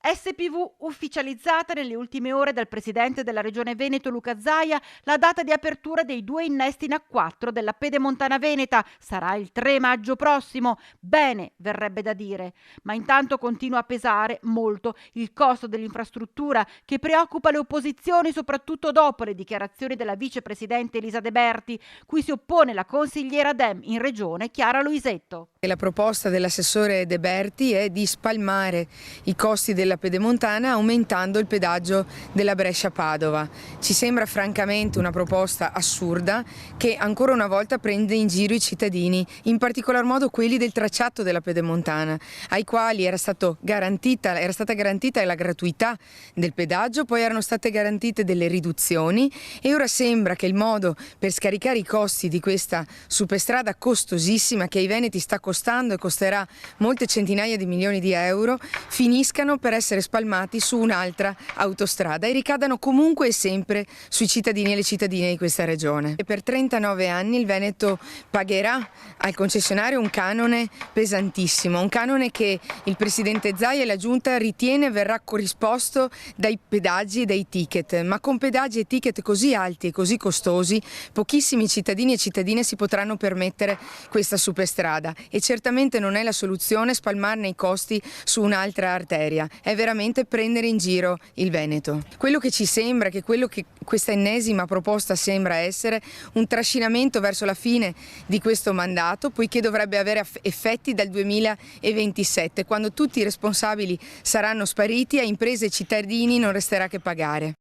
SPV ufficializzata nelle ultime ore dal presidente della Regione Veneto Luca Zaia, la data di apertura dei 2 innesti in A4 della Pedemontana Veneta sarà il 3 maggio prossimo. Bene, verrebbe da dire, ma intanto continua a pesare molto il costo dell'infrastruttura che preoccupa le opposizioni, soprattutto dopo le dichiarazioni della vicepresidente Elisa De Berti, cui si oppone la consigliera Dem in Regione Chiara Luisetto. La proposta dell'assessore De Berti è di spalmare i costi della Pedemontana aumentando il pedaggio della Brescia-Padova. Ci sembra francamente una proposta assurda che ancora una volta prende in giro i cittadini, in particolar modo quelli del tracciato della Pedemontana, ai quali era stata garantita la gratuità del pedaggio, poi erano state garantite delle riduzioni e ora sembra che il modo per scaricare i costi di questa superstrada costosissima, che ai veneti sta costando e costerà molte centinaia di milioni di euro, finiscano per essere spalmati su un'altra autostrada e ricadano comunque e sempre sui cittadini e le cittadine di questa regione. E per 39 anni il Veneto pagherà al concessionario un canone pesantissimo, un canone che il presidente Zaia e la giunta ritiene verrà corrisposto dai pedaggi e dai ticket, ma con pedaggi e ticket così alti e così costosi pochissimi cittadini e cittadine si potranno permettere questa superstrada e certamente non è la soluzione spalmarne i costi su un'altra arteria, è veramente prendere in giro il Veneto. Quello che ci sembra, che quello che questa ennesima proposta sembra essere, un trascinamento verso la fine di questo mandato, poiché dovrebbe avere effetti dal 2027, quando tutti i responsabili saranno spariti, a imprese e cittadini non resterà che pagare.